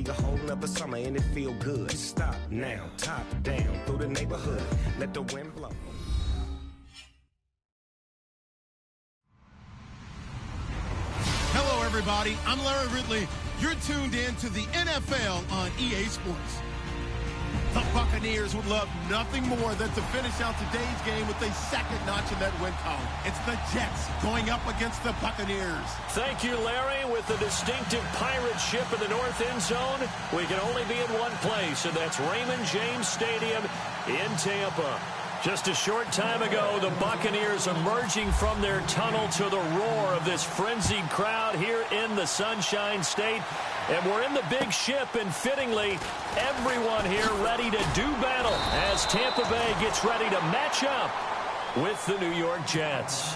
see a whole nother summer and it feel good. Stop now, top down through the neighborhood. Let the wind blow. Hello, everybody. I'm Larry Ridley. You're tuned in to the NFL on EA Sports. The Buccaneers would love nothing more than to finish out today's game with a second notch in that win column. It's the Jets going up against the Buccaneers. Thank you, Larry. With the distinctive pirate ship in the north end zone, we can only be in one place, and that's Raymond James Stadium in Tampa. Just a short time ago, the Buccaneers emerging from their tunnel to the roar of this frenzied crowd here in the Sunshine State. And we're in the big ship, and fittingly, everyone here ready to do battle as Tampa Bay gets ready to match up with the New York Jets.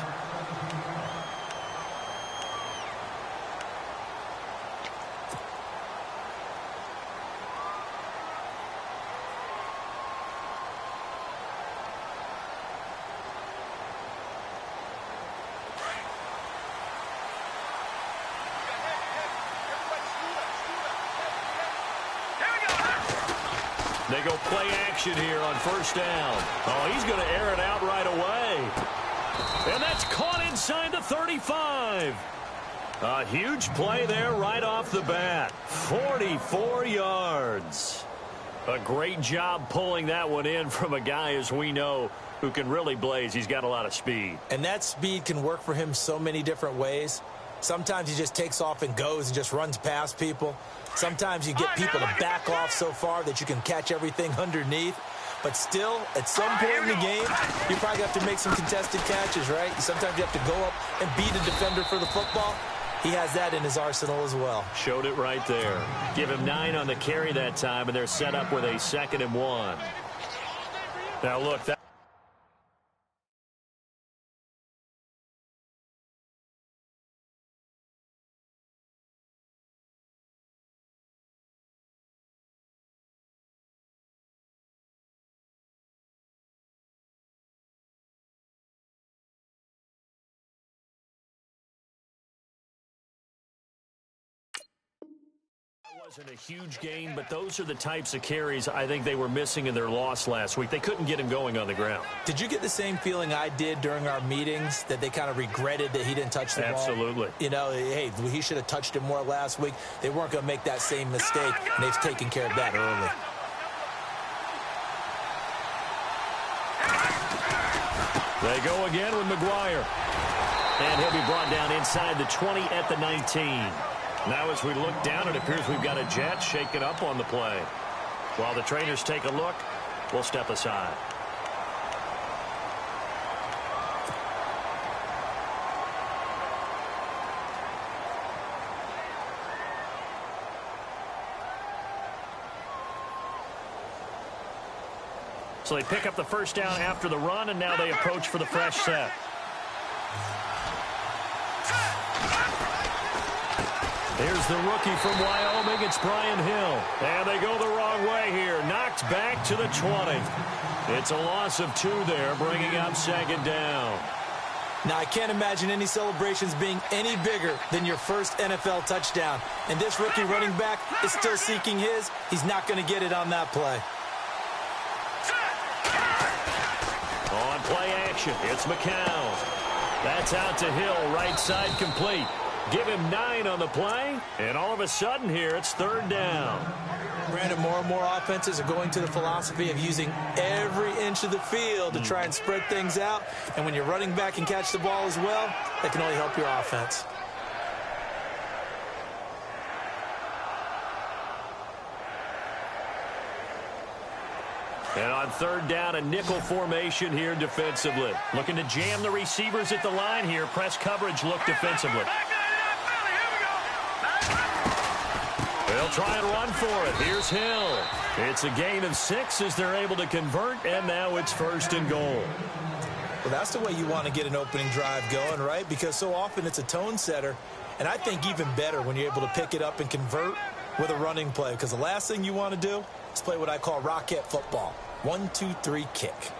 They go play action here on first down. Oh, he's going to air it out right away. And that's caught inside the 35. A huge play there right off the bat. 44 yards. A great job pulling that one in from a guy, as we know, who can really blaze. He's got a lot of speed. And that speed can work for him so many different ways. Sometimes he just takes off and goes and just runs past people. Sometimes you get people to back off so far that you can catch everything underneath. But still, at some point in the game, you probably have to make some contested catches, right? Sometimes you have to go up and beat a defender for the football. He has that in his arsenal as well. Showed it right there. Give him 9 on the carry that time, and they're set up with a 2nd and 1. Now, look, that wasn't a huge gain, but those are the types of carries I think they were missing in their loss last week. They couldn't get him going on the ground. Did you get the same feeling I did during our meetings, that they kind of regretted that he didn't touch the ball? Absolutely. You know, hey, he should have touched it more last week. They weren't going to make that same mistake, and they've taken care of that early. They go again with McGuire. And he'll be brought down inside the 20 at the 19. Now as we look down, it appears we've got a Jet shaken up on the play. While the trainers take a look, we'll step aside. So they pick up the first down after the run, and now they approach for the fresh set. Here's the rookie from Wyoming. It's Brian Hill. And they go the wrong way here. Knocked back to the 20. It's a loss of 2 there, bringing up 2nd down. Now, I can't imagine any celebrations being any bigger than your first NFL touchdown. And this rookie running back is still seeking his. He's not going to get it on that play. On play action, it's McCown. That's out to Hill, right side complete. Give him 9 on the play, and all of a sudden here, it's 3rd down. Brandon, more and more offenses are going to the philosophy of using every inch of the field to try and spread things out. And when you're running back and catch the ball as well, that can only help your offense. And on 3rd down, a nickel formation here defensively. Looking to jam the receivers at the line here. Press coverage look defensively. They'll try and run for it. Here's Hill. It's a gain of 6 as they're able to convert, and now it's 1st and goal. Well, that's the way you want to get an opening drive going, right? Because so often it's a tone setter. And I think even better when you're able to pick it up and convert with a running play. Because the last thing you want to do is play what I call rocket football. 1, 2, 3, kick.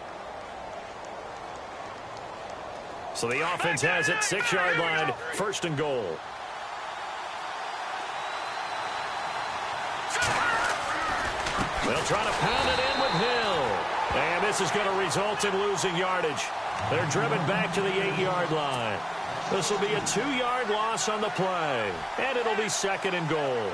So the offense has it, 6-yard line, 1st and goal. They'll try to pound it in with Hill. And this is going to result in losing yardage. They're driven back to the 8-yard line. This will be a 2-yard loss on the play. And it'll be 2nd and goal.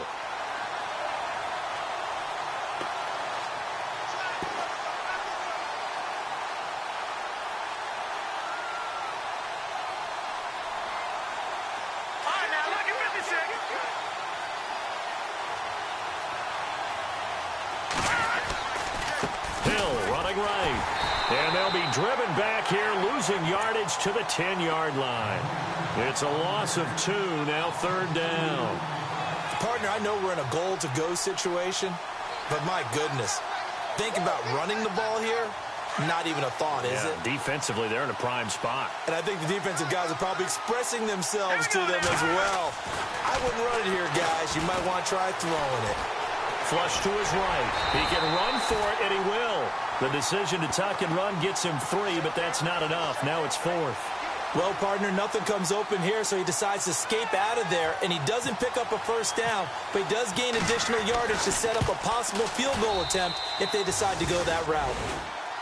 And they'll be driven back here, losing yardage to the 10-yard line. It's a loss of 2, now 3rd down. Partner, I know we're in a goal-to-go situation, but my goodness, think about running the ball here. Not even a thought, is it? Defensively, they're in a prime spot. And I think the defensive guys are probably expressing themselves to them as well. I wouldn't run it here, guys. You might want to try throwing it. Flush to his right. He can run for it, and he will. The decision to tuck and run gets him 3, but that's not enough. Now it's 4th. Well, partner, nothing comes open here, so he decides to escape out of there, and he doesn't pick up a 1st down, but he does gain additional yardage to set up a possible field goal attempt if they decide to go that route.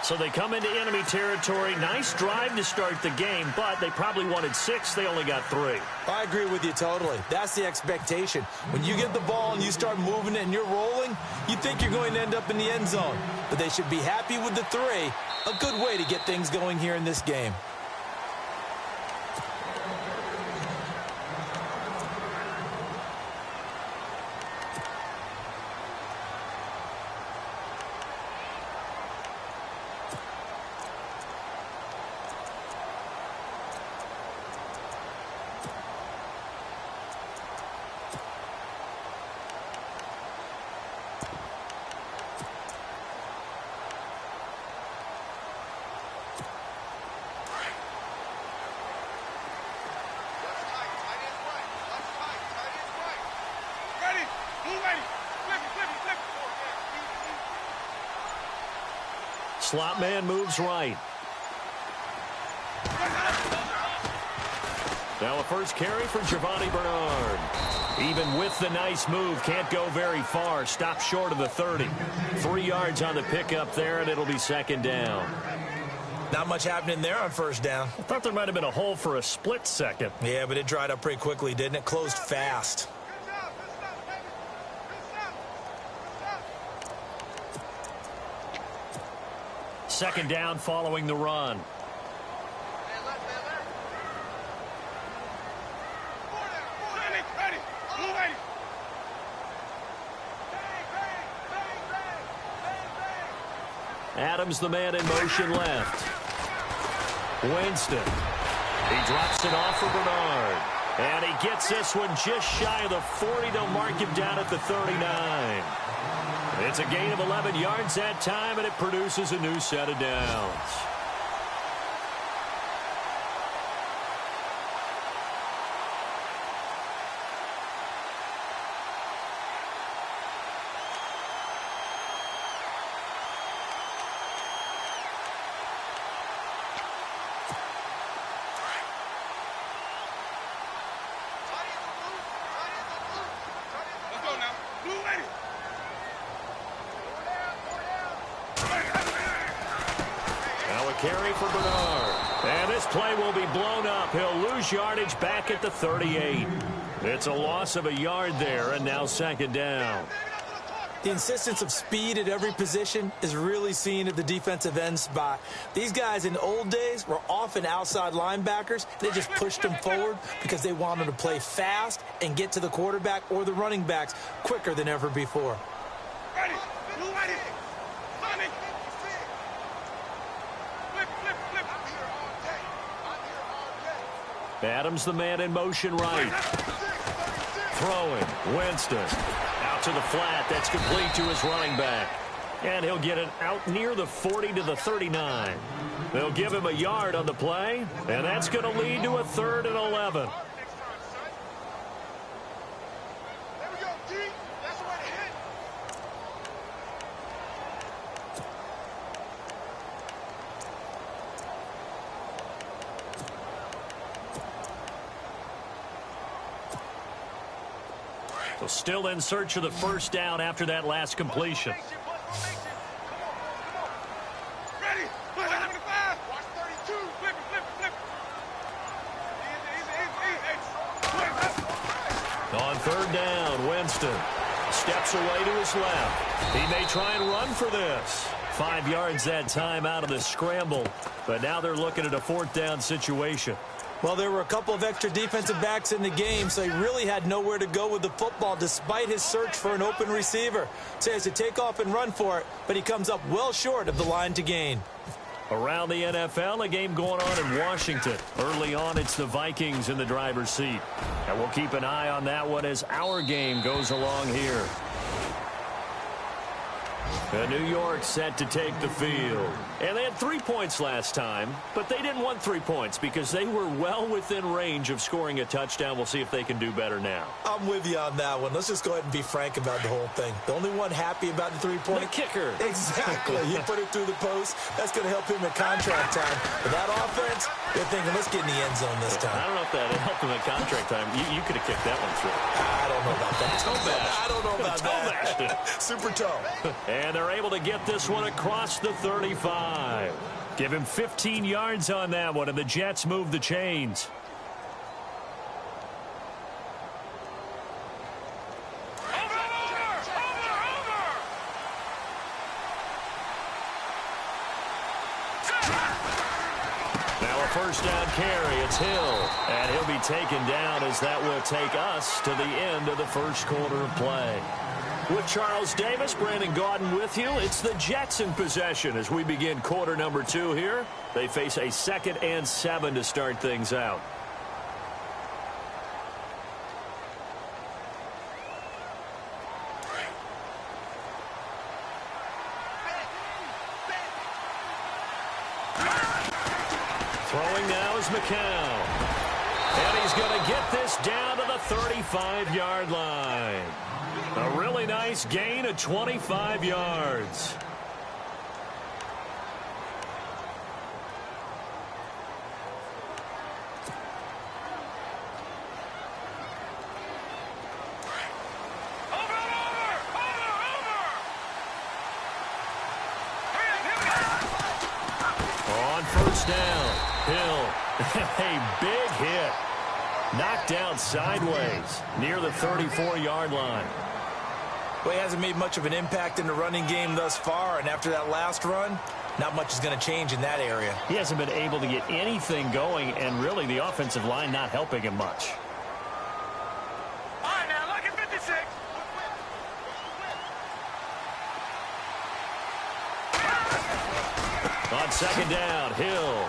So they come into enemy territory. Nice drive to start the game, but they probably wanted 6. They only got 3. I agree with you totally. That's the expectation. When you get the ball and you start moving it and you're rolling, you think you're going to end up in the end zone. But they should be happy with the 3. A good way to get things going here in this game. Slot man moves right. Now a first carry for Giovanni Bernard. Even with the nice move, can't go very far. Stops short of the 30. 3 yards on the pickup there, and it'll be 2nd down. Not much happening there on 1st down. I thought there might have been a hole for a split second. Yeah, but it dried up pretty quickly, didn't it? Closed fast. Second down following the run. Adams, the man in motion left. Winston. He drops it off for Bernard. And he gets this one just shy of the 40. They'll mark him down at the 39. It's a gain of 11 yards that time, and it produces a new set of downs. Carry for Bernard. And this play will be blown up. He'll lose yardage back at the 38. It's a loss of a yard there, and now 2nd down. The insistence of speed at every position is really seen at the defensive end spot. These guys in old days were often outside linebackers. They just pushed them forward because they wanted to play fast and get to the quarterback or the running backs quicker than ever before. Adams, the man in motion right. Throwing. Winston. Out to the flat. That's complete to his running back. And he'll get it out near the 40 to the 39. They'll give him a yard on the play. And that's going to lead to a 3rd and 11. So still in search of the 1st down after that last completion. Third down, Winston steps away to his left. He may try and run for this. 5 yards that time out of the scramble, but now they're looking at a fourth down situation. Well, there were a couple of extra defensive backs in the game, so he really had nowhere to go with the football despite his search for an open receiver. So he has to take off and run for it, but he comes up well short of the line to gain. Around the NFL, a game going on in Washington. Early on, it's the Vikings in the driver's seat. And we'll keep an eye on that one as our game goes along here. New York set to take the field. And they had 3 points last time, but they didn't want 3 points because they were well within range of scoring a touchdown. We'll see if they can do better now. I'm with you on that one. Let's just go ahead and be frank about the whole thing. The only one happy about the 3-point. The kicker. Exactly. You put it through the post. That's going to help him at contract time. But that offense, they're thinking, let's get in the end zone this time. I don't know if that helped him at contract time. You could have kicked that one through. I don't know about that. I don't know about that. Super toe. And they're able to get this one across the 35. Give him 15 yards on that one, and the Jets move the chains. Now a first down carry. It's Hill, and he'll be taken down as that will take us to the end of the first quarter of play. With Charles Davis, Brandon Gaudin with you. It's the Jets in possession as we begin quarter number 2 here. They face a 2nd and 7 to start things out. Throwing now is McCown. And he's going to get this down to the 35-yard line. A really nice gain of 25 yards. On first down, Hill. A big hit. Knocked down sideways near the 34-yard line. Well, he hasn't made much of an impact in the running game thus far, and after that last run, not much is going to change in that area. He hasn't been able to get anything going, and really the offensive line not helping him much. All right, now look at 56. On second down, Hill.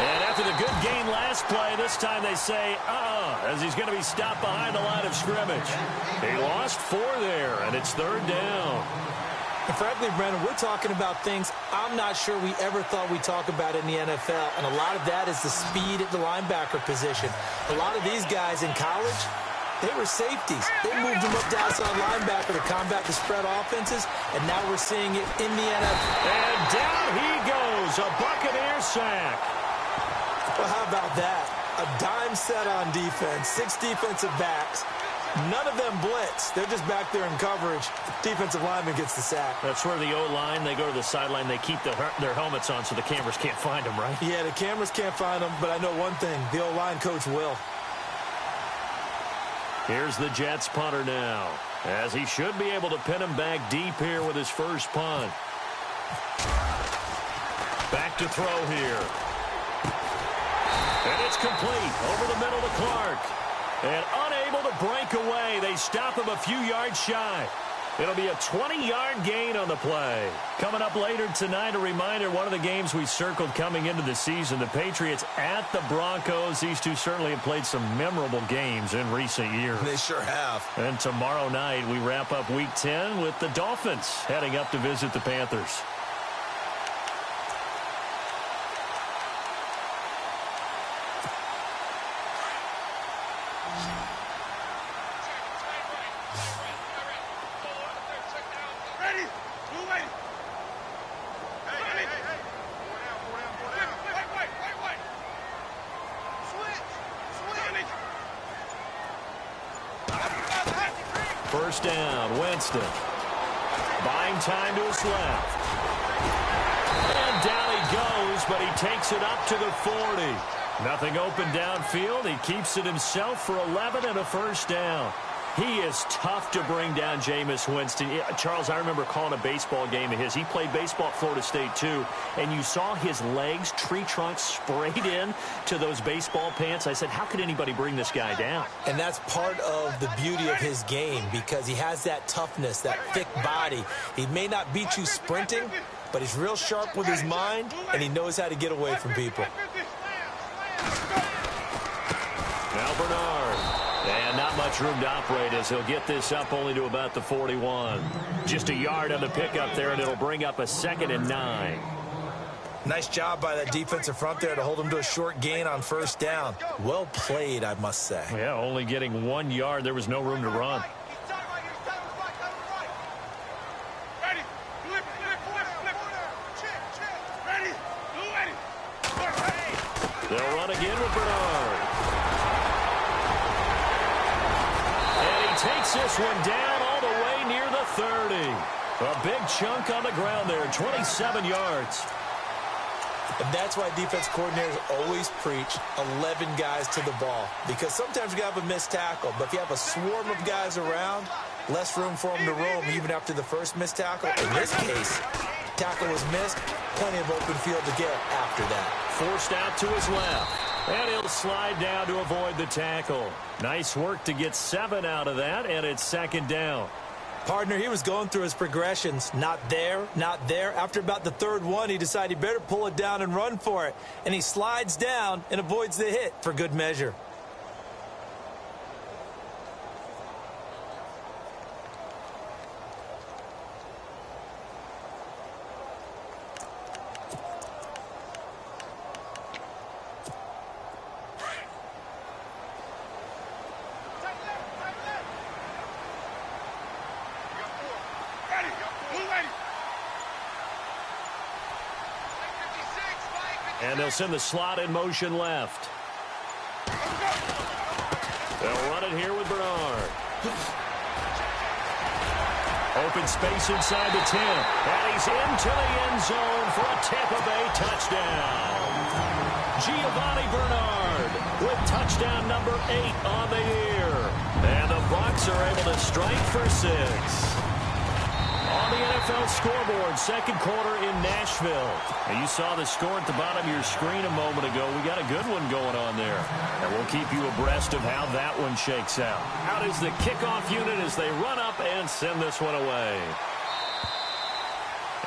And after the good gain last play, this time they say, as he's going to be stopped behind the line of scrimmage. He lost 4 there, and it's third down. And frankly, Brandon, we're talking about things I'm not sure we ever thought we'd talk about in the NFL, and a lot of that is the speed at the linebacker position. A lot of these guys in college, they were safeties. They moved them up to outside linebacker to combat the spread offenses, and now we're seeing it in the NFL. And down he goes, a Buccaneer sack. Well, how about that? A dime set on defense, 6 defensive backs. None of them blitz. They're just back there in coverage. Defensive lineman gets the sack. That's where the O-line, they go to the sideline, they keep their helmets on so the cameras can't find them, right? Yeah, the cameras can't find them, but I know one thing. The O-line coach will. Here's the Jets punter now, as he should be able to pin him back deep here with his first punt. Back to throw here. And it's complete over the middle to Clark. And unable to break away. They stop him a few yards shy. It'll be a 20-yard gain on the play. Coming up later tonight, a reminder, one of the games we circled coming into the season, the Patriots at the Broncos. These two certainly have played some memorable games in recent years. They sure have. And tomorrow night, we wrap up Week 10 with the Dolphins heading up to visit the Panthers. First down, Winston. Buying time to his left. And down he goes, but he takes it up to the 40. Nothing open downfield. He keeps it himself for 11 and a first down. He is tough to bring down, Jameis Winston. Charles, I remember calling a baseball game of his. He played baseball at Florida State, too, and you saw his legs, tree trunks sprayed in to those baseball pants. I said, how could anybody bring this guy down? And that's part of the beauty of his game because he has that toughness, that thick body. He may not beat you sprinting, but he's real sharp with his mind, and he knows how to get away from people. Now Bernard. And not much room to operate as he'll get this up only to about the 41. Just a yard on the pickup there, and it'll bring up a 2nd and 9. Nice job by that defensive front there to hold him to a short gain on first down. Well played, I must say. Yeah, only getting 1 yard. There was no room to run. They'll run again with Bernard. Takes this one down all the way near the 30. A big chunk on the ground there, 27 yards. And that's why defense coordinators always preach 11 guys to the ball. Because sometimes you have a missed tackle, but if you have a swarm of guys around, less room for them to roam even after the first missed tackle. In this case, tackle was missed, plenty of open field to get after that. Forced out to his left. And he'll slide down to avoid the tackle. Nice work to get 7 out of that, and it's 2nd down. Partner, he was going through his progressions. Not there, not there. After about the 3rd one, he decided he better pull it down and run for it. And he slides down and avoids the hit for good measure. And they'll send the slot in motion left. They'll run it here with Bernard. Open space inside the 10. And he's into the end zone for a Tampa Bay touchdown. Giovanni Bernard with touchdown number 8 on the year. And the Bucs are able to strike for 6. On the NFL scoreboard, 2nd quarter in Nashville. And you saw the score at the bottom of your screen a moment ago. We got a good one going on there. And we'll keep you abreast of how that one shakes out. Out is the kickoff unit as they run up and send this one away.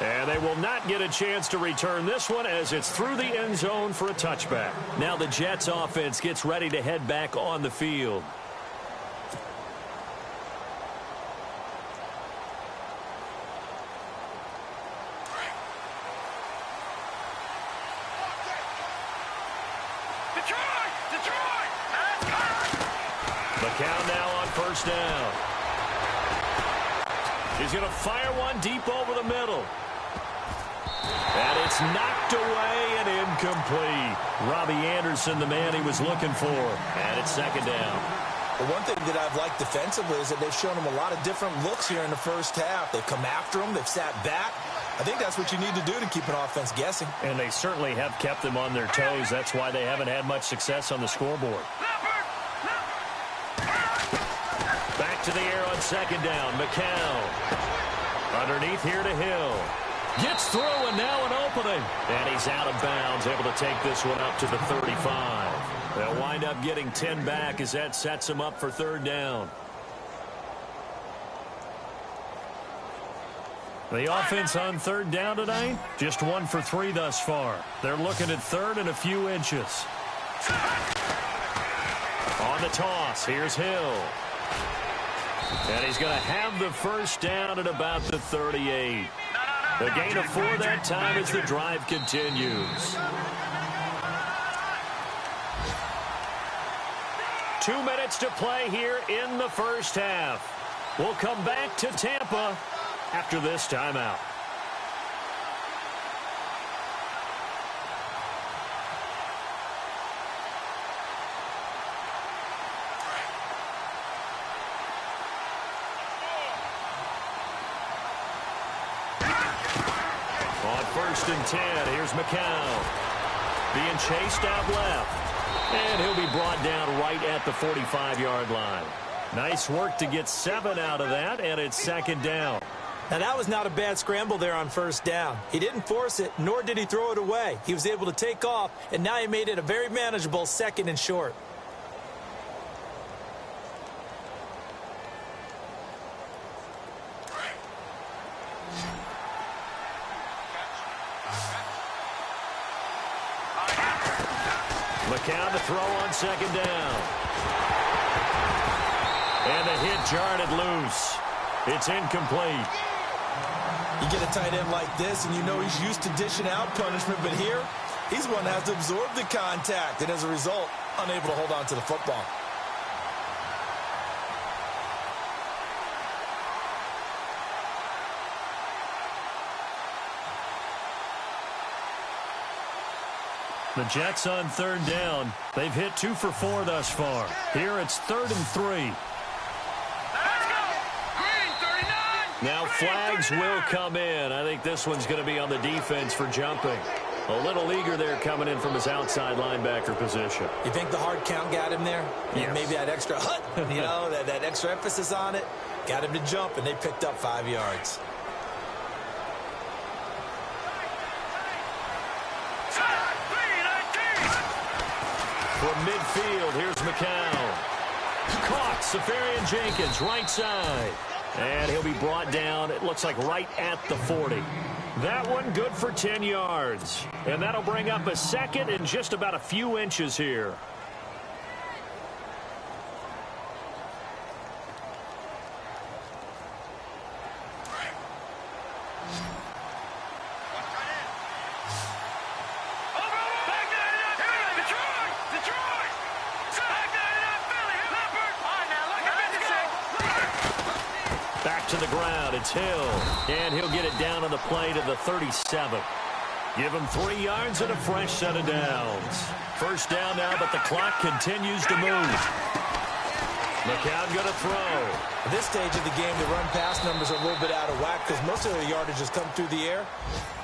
And they will not get a chance to return this one as it's through the end zone for a touchback. Now the Jets offense gets ready to head back on the field. McCown now on first down. He's going to fire one deep over the middle. And it's knocked away and incomplete. Robbie Anderson, the man he was looking for. And it's 2nd down. Well, one thing that I've liked defensively is that they've shown him a lot of different looks here in the first half. They've come after him. They've sat back. I think that's what you need to do to keep an offense guessing. And they certainly have kept them on their toes. That's why they haven't had much success on the scoreboard. Back to the air on 2nd down. McCown. Underneath here to Hill. Gets through and now an opening. And he's out of bounds, able to take this one up to the 35. They'll wind up getting 10 back as that sets them up for 3rd down. The offense on 3rd down tonight, just 1 for 3 thus far. They're looking at 3rd and a few inches. On the toss, here's Hill. And he's going to have the first down at about the 38. The gain of 4 that time as the drive continues. 2 minutes to play here in the first half. We'll come back to Tampa after this timeout. On 1st and 10, here's McCown. Being chased out left. And he'll be brought down right at the 45-yard line. Nice work to get 7 out of that, and it's second down. Now, that was not a bad scramble there on first down. He didn't force it, nor did he throw it away. He was able to take off, and now he made it a very manageable 2nd and short. McCown to throw on second down. And the hit jarred it loose. It's incomplete. You get a tight end like this, and you know he's used to dishing out punishment, but here, he's one that has to absorb the contact, and as a result, unable to hold on to the football. The Jets on third down. They've hit 2 for 4 thus far. Here it's 3rd and 3. Let's go. Green, 39. Now flags will come in. I think this one's going to be on the defense for jumping. A little eager there coming in from his outside linebacker position. You think the hard count got him there? Yes. Maybe that extra that extra emphasis on it got him to jump, and they picked up 5 yards. From midfield, here's McCown. Caught, Safarian Jenkins, right side. And he'll be brought down, it looks like right at the 40. That one good for 10 yards. And that'll bring up a 2nd and just about a few inches here. To the ground, it's Hill, and he'll get it down on the play to the 37. Give him 3 yards and a fresh set of downs. First down now, but the clock continues to move. McCown going to throw. At this stage of the game, the run-pass numbers are a little bit out of whack because most of their yardage has come through the air.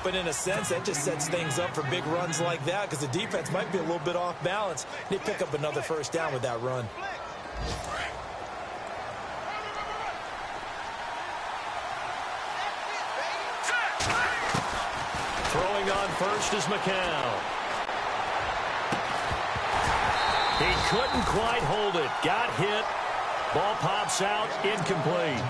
But in a sense, that just sets things up for big runs like that because the defense might be a little bit off balance. They pick up another first down with that run. Throwing on first is McCown. He couldn't quite hold it. Got hit. Ball pops out. Incomplete.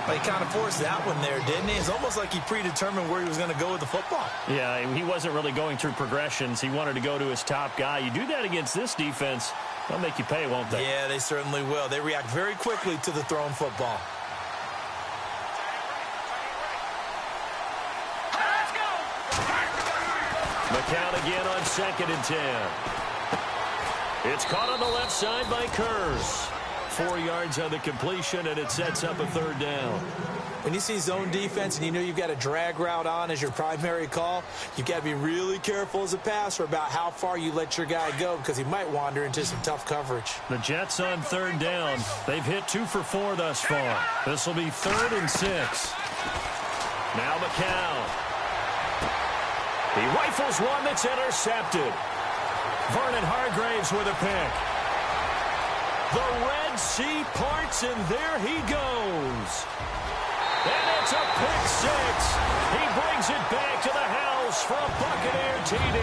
Well, he kind of forced that one there, didn't he? It's almost like he predetermined where he was going to go with the football. Yeah, he wasn't really going through progressions. He wanted to go to his top guy. You do that against this defense, they'll make you pay, won't they? Yeah, they certainly will. They react very quickly to the thrown football. McCown again on 2nd and 10. It's caught on the left side by Kurz. 4 yards on the completion, and it sets up a 3rd down. When you see zone defense and you know you've got a drag route on as your primary call, you've got to be really careful as a passer about how far you let your guy go because he might wander into some tough coverage. The Jets on 3rd down. They've hit 2 for 4 thus far. This will be 3rd and 6. Now McCown. He rifles one that's intercepted. Vernon Hargraves with a pick. The Red Sea parts, and there he goes. And it's a pick 6. He brings it back to the house for a Buccaneer TD.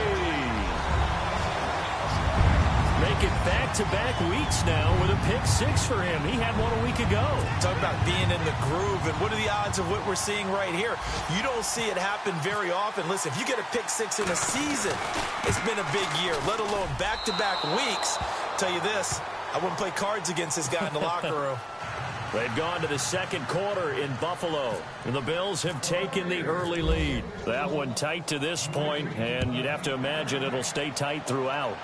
Make it back-to-back weeks now with a pick 6 for him. He had one a week ago. Talk about being in the groove, and what are the odds of what we're seeing right here? You don't see it happen very often. Listen, if you get a pick 6 in a season, it's been a big year, let alone back-to-back weeks. I'll tell you this, I wouldn't play cards against this guy in the locker room. They've gone to the 2nd quarter in Buffalo, and the Bills have taken the early lead. That one tight to this point, and you'd have to imagine it'll stay tight throughout.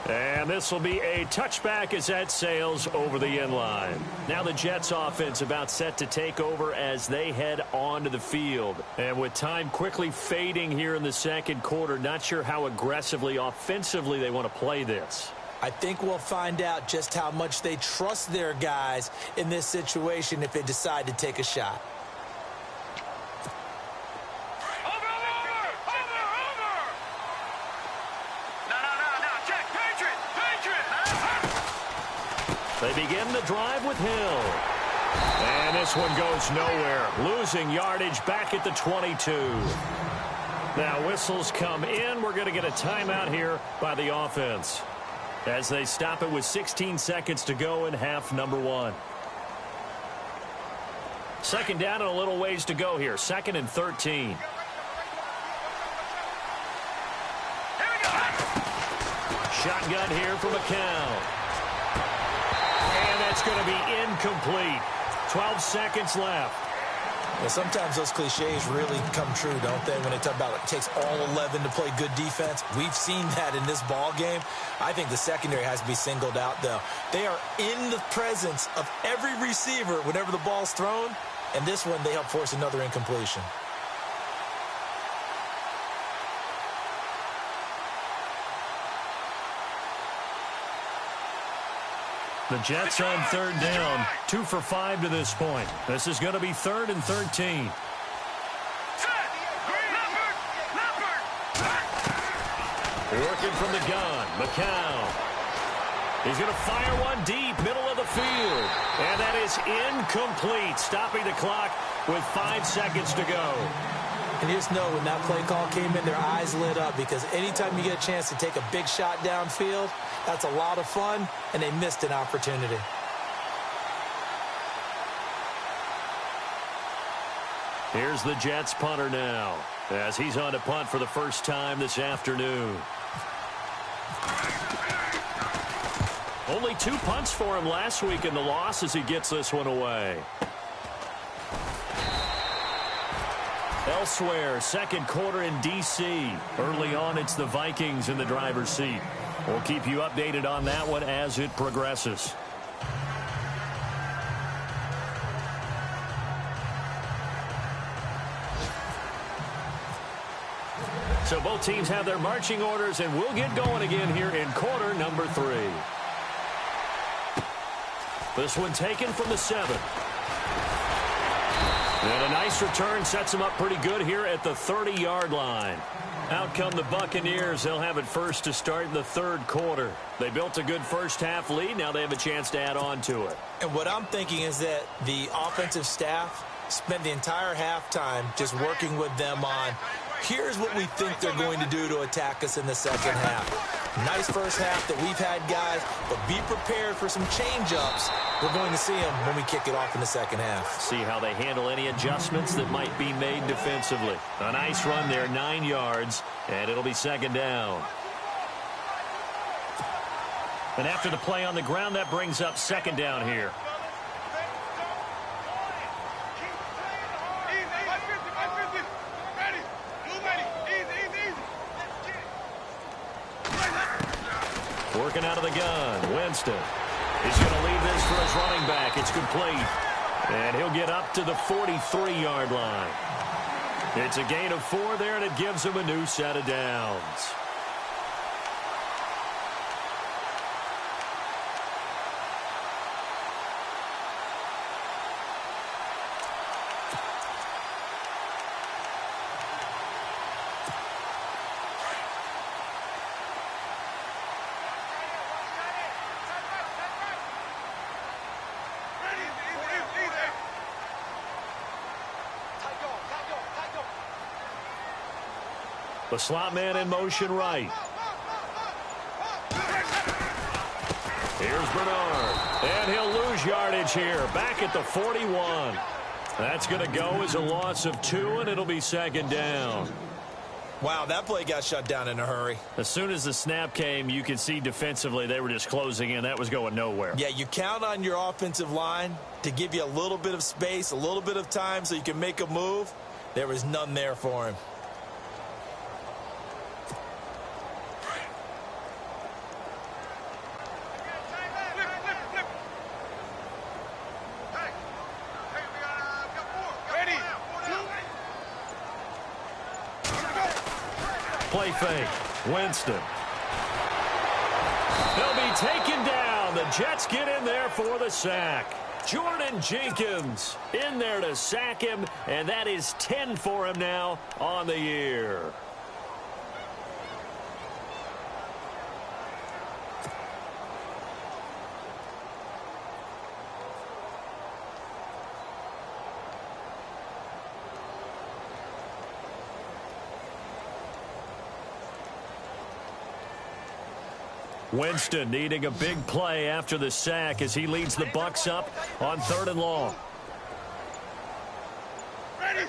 And this will be a touchback as that sails over the end line. Now the Jets offense about set to take over as they head onto the field. And with time quickly fading here in the 2nd quarter, not sure how aggressively, offensively they want to play this. I think we'll find out just how much they trust their guys in this situation if they decide to take a shot. They begin the drive with Hill. And this one goes nowhere. Losing yardage back at the 22. Now whistles come in. We're going to get a timeout here by the offense as they stop it with 16 seconds to go in half number 1. Second down and a little ways to go here. 2nd and 13. Shotgun here for McCown. And that's going to be incomplete. 12 seconds left. Yeah, sometimes those cliches really come true, don't they, when they talk about it takes all 11 to play good defense. We've seen that in this ball game. I think the secondary has to be singled out, though. They are in the presence of every receiver whenever the ball's thrown, and this one they help force another incompletion. The Jets on 3rd down, 2 for 5 to this point. This is going to be 3rd and 13. Working from the gun, McCown. He's going to fire one deep, middle of the field. And that is incomplete, stopping the clock with 5 seconds to go. And you just know when that play call came in, their eyes lit up, because anytime you get a chance to take a big shot downfield, that's a lot of fun, and they missed an opportunity. Here's the Jets punter now, as he's on to punt for the first time this afternoon. Only 2 punts for him last week in the loss as he gets this one away. Elsewhere, 2nd quarter in D.C. Early on, it's the Vikings in the driver's seat. We'll keep you updated on that one as it progresses. So both teams have their marching orders, and we'll get going again here in quarter number 3. This one taken from the 7. And a nice return sets them up pretty good here at the 30-yard line. Out come the Buccaneers. They'll have it first to start in the 3rd quarter. They built a good first-half lead. Now they have a chance to add on to it. And what I'm thinking is that the offensive staff spent the entire halftime just working with them on, here's what we think they're going to do to attack us in the second half. Nice first half that we've had, guys, but be prepared for some change-ups. We're going to see them when we kick it off in the second half. See how they handle any adjustments that might be made defensively. A nice run there, 9 yards, and it'll be 2nd down. And after the play on the ground, that brings up 2nd down here. Working out of the gun, Winston. He's going to leave this for his running back. It's complete. And he'll get up to the 43-yard line. It's a gain of 4 there, and it gives him a new set of downs. The slot man in motion right. Here's Bernard. And he'll lose yardage here. Back at the 41. That's going to go as a loss of 2, and it'll be 2nd down. Wow, that play got shut down in a hurry. As soon as the snap came, you could see defensively they were just closing in. That was going nowhere. Yeah, you count on your offensive line to give you a little bit of space, a little bit of time so you can make a move. There was none there for him. Play fake. Winston. They'll be taken down. The Jets get in there for the sack. Jordan Jenkins in there to sack him, and that is 10 for him now on the year. Winston needing a big play after the sack as he leads the Bucs up on 3rd and long. Ready?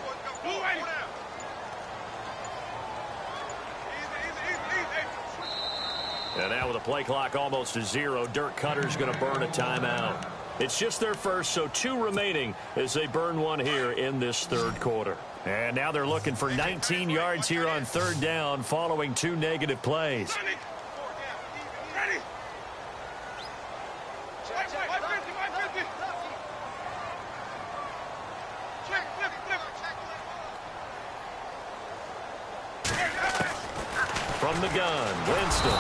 And now with the play clock almost to 0, Dirk Cutter's going to burn a timeout. It's just their first, so 2 remaining as they burn one here in this 3rd quarter. And now they're looking for 19 yards here on 3rd down following 2 negative plays. Ready? From the gun, Winston.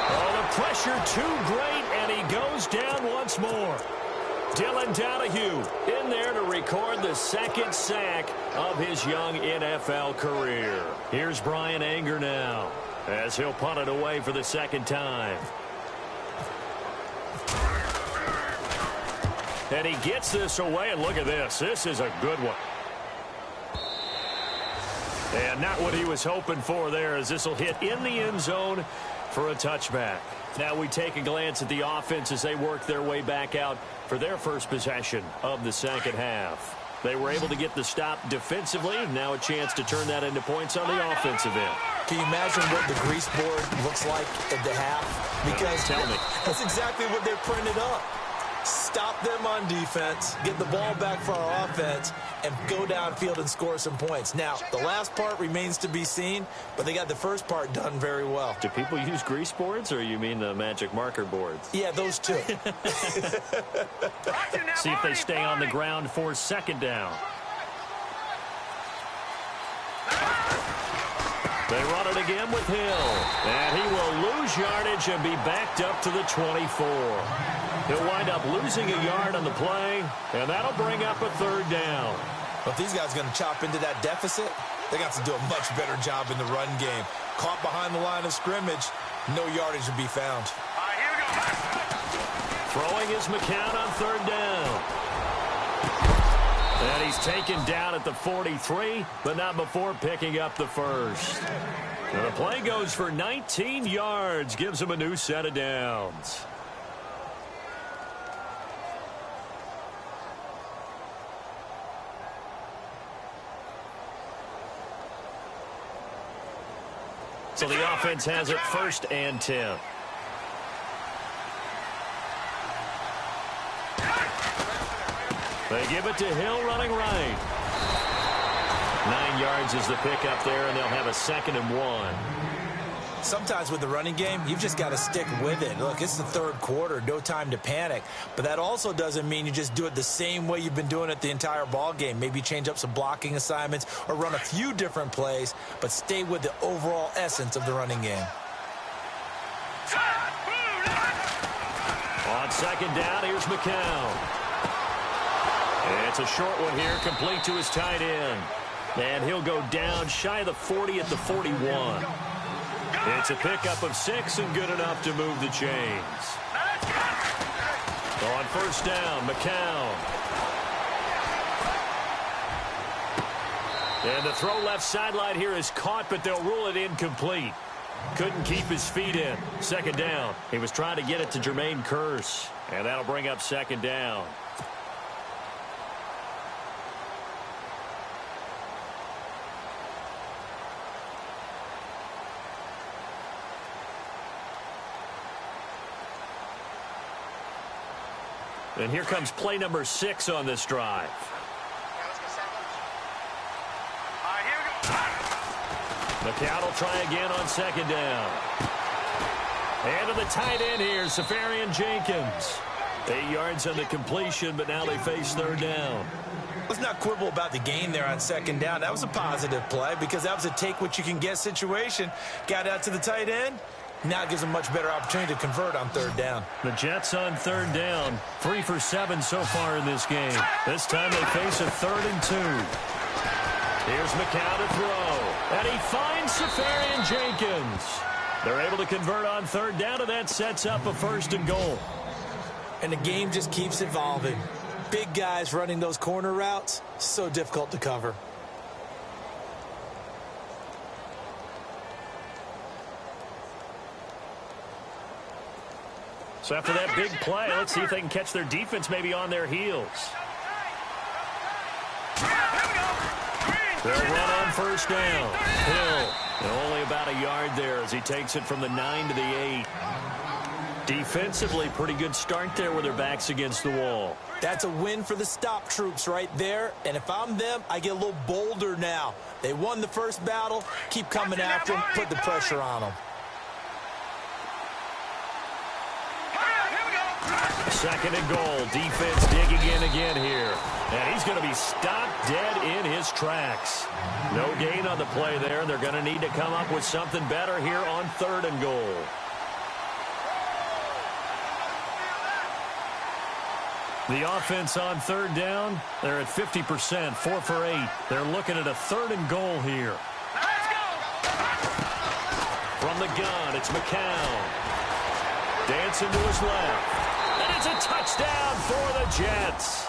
Oh, the pressure too great, and he goes down once more. Dylan Donahue in there to record the 2nd sack of his young NFL career. Here's Brian Anger now as he'll punt it away for the 2nd time. And he gets this away, and look at this. This is a good one. And not what he was hoping for there, as this will hit in the end zone for a touchback. Now we take a glance at the offense as they work their way back out for their first possession of the 2nd half. They were able to get the stop defensively. Now a chance to turn that into points on the offensive end. Can you imagine what the grease board looks like at the half? Because Tell me. That's exactly what they printed up. Stop them on defense, get the ball back for our offense, and go downfield and score some points. Now, the last part remains to be seen, but they got the first part done very well. Do people use grease boards, or you mean the magic marker boards? Yeah, those two. See if they stay on the ground for 2nd down. They run it again with Hill, and he will lose yardage and be backed up to the 24. He'll wind up losing a yard on the play, and that'll bring up a 3rd down. But if these guys are going to chop into that deficit, they got to do a much better job in the run game. Caught behind the line of scrimmage, no yardage to be found. Here we go. Throwing is McCown on 3rd down. And he's taken down at the 43, but not before picking up the 1st. And the play goes for 19 yards, gives him a new set of downs. So the offense has it 1st and 10. They give it to Hill running right. 9 yards is the pickup there, and they'll have a 2nd and 1. Sometimes with the running game, you've just got to stick with it. Look, it's the 3rd quarter, no time to panic. But that also doesn't mean you just do it the same way you've been doing it the entire ball game. Maybe change up some blocking assignments or run a few different plays, but stay with the overall essence of the running game. On 2nd down, here's McCown. It's a short one here, complete to his tight end. And he'll go down shy of the 40 at the 41. It's a pickup of 6 and good enough to move the chains. On 1st down, McCown. And the throw left sideline here is caught, but they'll rule it incomplete. Couldn't keep his feet in. 2nd down. He was trying to get it to Jermaine Kearse. And that'll bring up 2nd down. And here comes play number 6 on this drive. McCown will try again on 2nd down. And to the tight end here, Safarian Jenkins. 8 yards on the completion, but now they face 3rd down. Let's not quibble about the gain there on 2nd down. That was a positive play because that was a take-what-you-can-get situation. Got out to the tight end. Now it gives them a much better opportunity to convert on 3rd down. The Jets on 3rd down. 3 for 7 so far in this game. This time they face a 3rd and 2. Here's McCown to throw. And he finds Safarian Jenkins. They're able to convert on 3rd down, and that sets up a 1st and goal. And the game just keeps evolving. Big guys running those corner routes, so difficult to cover. So after that big play, let's see if they can catch their defense maybe on their heels. They'll run on first down. Hill, only about a yard there as he takes it from the 9 to the 8. Defensively, pretty good start there with their backs against the wall. That's a win for the stop troops right there. And if I'm them, I get a little bolder now. They won the first battle. Keep coming after them. Put the pressure on them. Second and goal. Defense digging in again here. And he's going to be stopped dead in his tracks. No gain on the play there. They're going to need to come up with something better here on 3rd and goal. The offense on 3rd down, they're at 50%, 4 for 8. They're looking at a 3rd and goal here. Let's go. From the gun, it's McCown. Dancing to his left. And it's a touchdown for the Jets.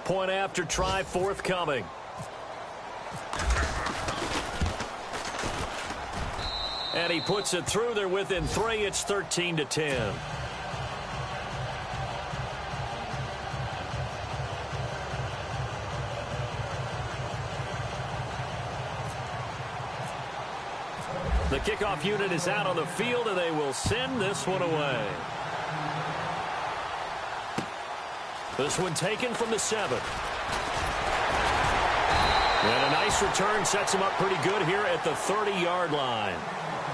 Point after try forthcoming. And he puts it through. They're within 3. It's 13-10. The kickoff unit is out on the field, and they will send this one away. This one taken from the 7. And a nice return sets him up pretty good here at the 30-yard line.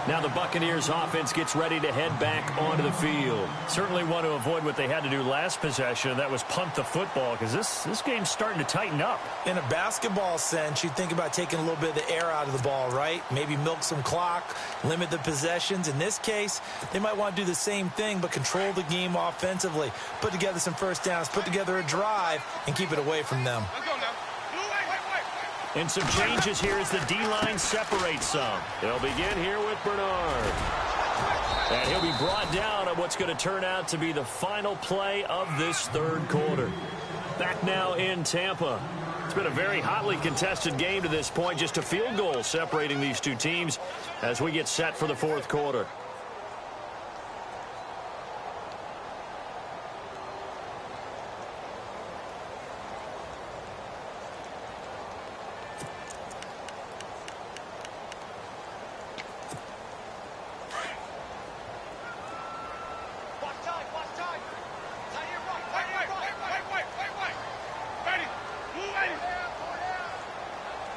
Now the Buccaneers offense gets ready to head back onto the field. Certainly want to avoid what they had to do last possession, and that was punt the football, because this game's starting to tighten up. In a basketball sense, you think about taking a little bit of the air out of the ball, right? Maybe milk some clock, limit the possessions. In this case, they might want to do the same thing, but control the game offensively. Put together some first downs, put together a drive, and keep it away from them. Let's go now. And some changes here as the D-line separates some. They'll begin here with Bernard. And he'll be brought down on what's going to turn out to be the final play of this 3rd quarter. Back now in Tampa. It's been a very hotly contested game to this point. Just a field goal separating these two teams as we get set for the 4th quarter.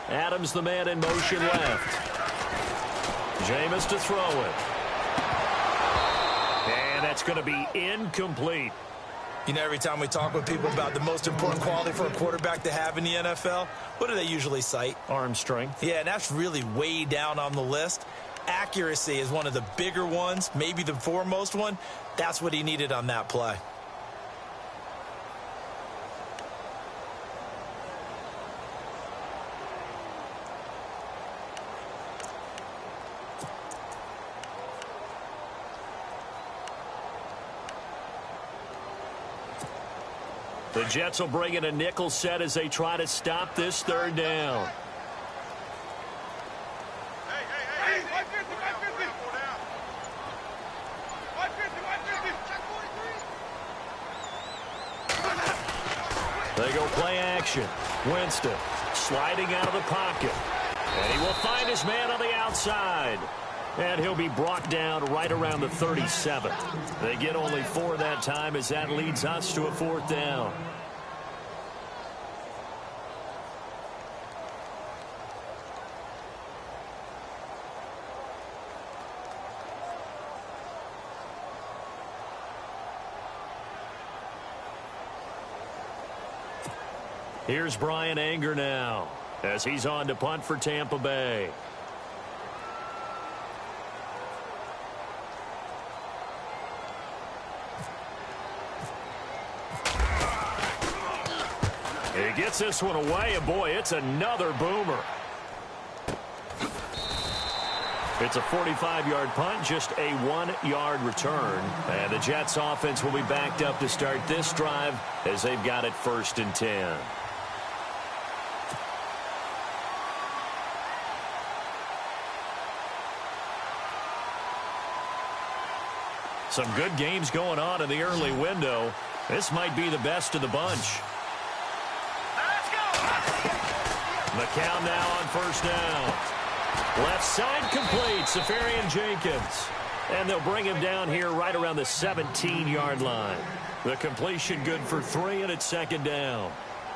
Adams, the man in motion left. Jameis to throw it. And that's going to be incomplete. You know, every time we talk with people about the most important quality for a quarterback to have in the NFL, what do they usually cite? Arm strength. Yeah, and that's really way down on the list. Accuracy is one of the bigger ones, maybe the foremost one. That's what he needed on that play. The Jets will bring in a nickel set as they try to stop this 3rd down. Hey, 550, 550. 550, 550. They go play action. Winston sliding out of the pocket. And he will find his man on the outside. And he'll be brought down right around the 37. They get only 4 that time as that leads us to a 4th down. Here's Brian Anger now as he's on to punt for Tampa Bay. He gets this one away, and boy, it's another boomer. It's a 45-yard punt, just a 1-yard return. And the Jets offense will be backed up to start this drive as they've got it 1st and 10. Some good games going on in the early window. This might be the best of the bunch. Let's go. McCown now on 1st down. Left side complete, Safarian Jenkins. And they'll bring him down here right around the 17-yard line. The completion good for 3, and it's 2nd down.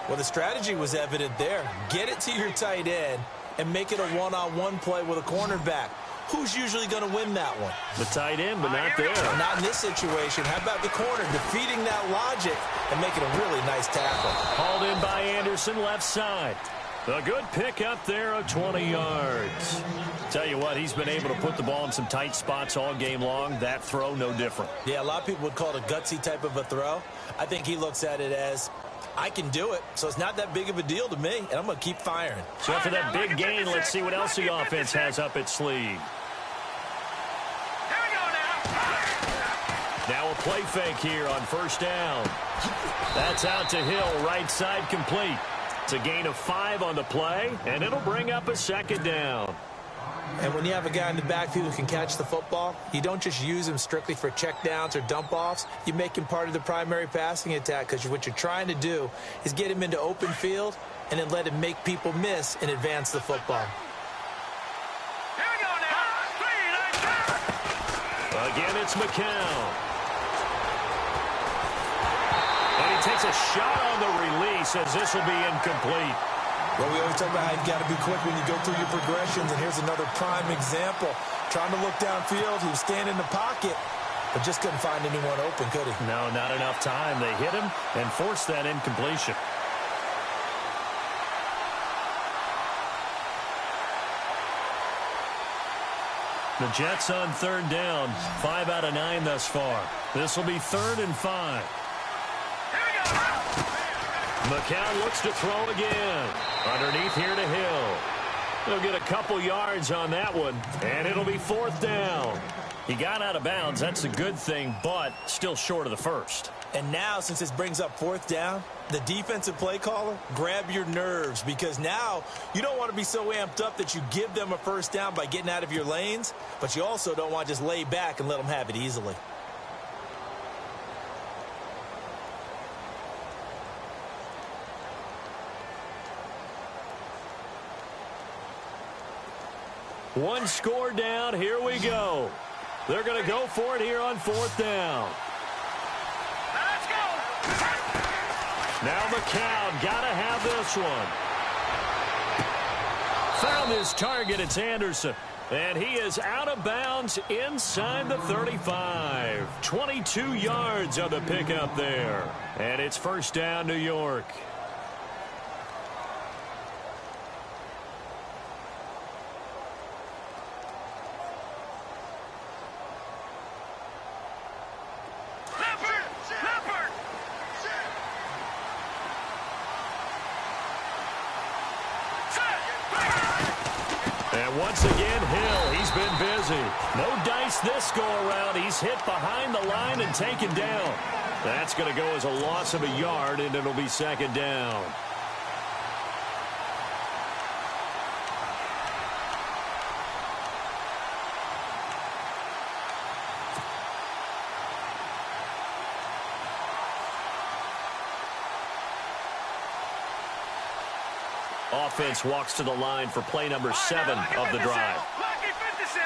Well, the strategy was evident there. Get it to your tight end and make it a one-on-one play with a cornerback. Who's usually going to win that one? The tight end, but not there. Not in this situation. How about the corner defeating that logic and making a really nice tackle? Hauled in by Anderson, left side. A good pickup there of 20 yards. Tell you what, he's been able to put the ball in some tight spots all game long. That throw, no different. Yeah, a lot of people would call it a gutsy type of a throw. I think he looks at it as, I can do it, so it's not that big of a deal to me, and I'm going to keep firing. So after that big gain, let's see what else the offense has up its sleeve. Now a play fake here on 1st down. That's out to Hill, right side complete. It's a gain of 5 on the play, and it'll bring up a 2nd down. And when you have a guy in the backfield who can catch the football, you don't just use him strictly for checkdowns or dump-offs. You make him part of the primary passing attack, because what you're trying to do is get him into open field and then let him make people miss and advance the football. Here we go now. Again, it's McCown. And he takes a shot on the release as this will be incomplete. Well, we always talk about how you've got to be quick when you go through your progressions, and here's another prime example. Trying to look downfield, he was standing in the pocket, but just couldn't find anyone open, could he? No, not enough time. They hit him and forced that incompletion. The Jets on 3rd down, 5 out of 9 thus far. This will be 3rd and 5. McCown looks to throw again. Underneath here to Hill. He'll get a couple yards on that one, and it'll be 4th down. He got out of bounds. That's a good thing, but still short of the 1st. And now, since this brings up 4th down, the defensive play caller, grab your nerves, because now you don't want to be so amped up that you give them a 1st down by getting out of your lanes, but you also don't want to just lay back and let them have it easily. One score down. Here we go. They're going to go for it here on 4th down. Let's go. Now McCown got to have this one. Found his target. It's Anderson. And he is out of bounds inside the 35. 22 yards on the pickup there. And it's 1st down, New York. Once again, Hill, he's been busy. No dice this go-around. He's hit behind the line and taken down. That's going to go as a loss of a yard, and it'll be 2nd down. Offense walks to the line for play number 7 of the drive. Lucky 56.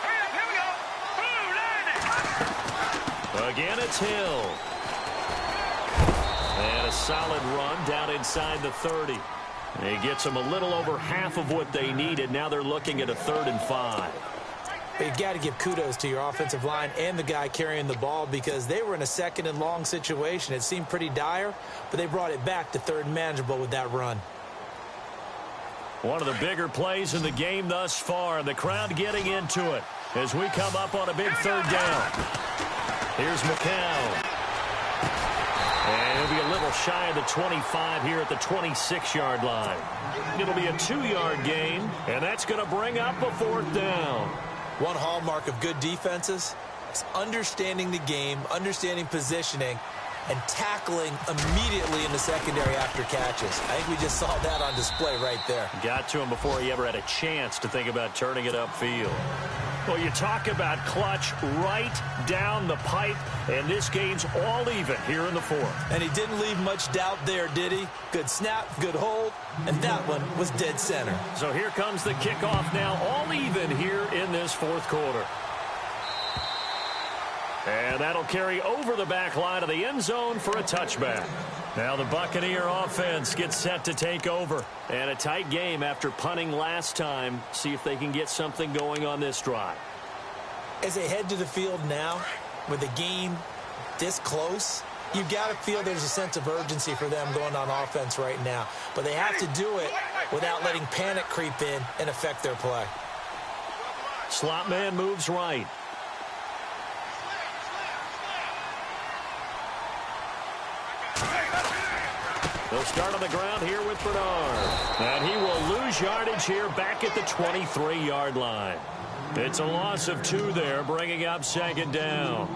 Hurry up, here we go. Again, it's Hill. And a solid run down inside the 30. He gets them a little over half of what they needed. Now they're looking at a 3rd and 5. You've got to give kudos to your offensive line and the guy carrying the ball, because they were in a 2nd and long situation. It seemed pretty dire, but they brought it back to 3rd and manageable with that run. One of the bigger plays in the game thus far, and the crowd getting into it as we come up on a big 3rd down. Here's McCown. And it'll be a little ball shy of the 25 here at the 26-yard line. It'll be a 2-yard gain, and that's going to bring up a 4th down. One hallmark of good defenses is understanding the game, understanding positioning, and tackling immediately in the secondary after catches. I think we just saw that on display right there. Got to him before he ever had a chance to think about turning it upfield. Well, you talk about clutch right down the pipe, and this game's all even here in the 4th. And he didn't leave much doubt there, did he? Good snap, good hold, and that one was dead center. So here comes the kickoff now, all even here in this 4th quarter. And that'll carry over the back line of the end zone for a touchback. Now the Buccaneer offense gets set to take over. And a tight game after punting last time. See if they can get something going on this drive. As they head to the field now, with the game this close, you've got to feel there's a sense of urgency for them going on offense right now. But they have to do it without letting panic creep in and affect their play. Slot man moves right. They'll start on the ground here with Bernard. And he will lose yardage here back at the 23-yard line. It's a loss of 2 there, bringing up 2nd down.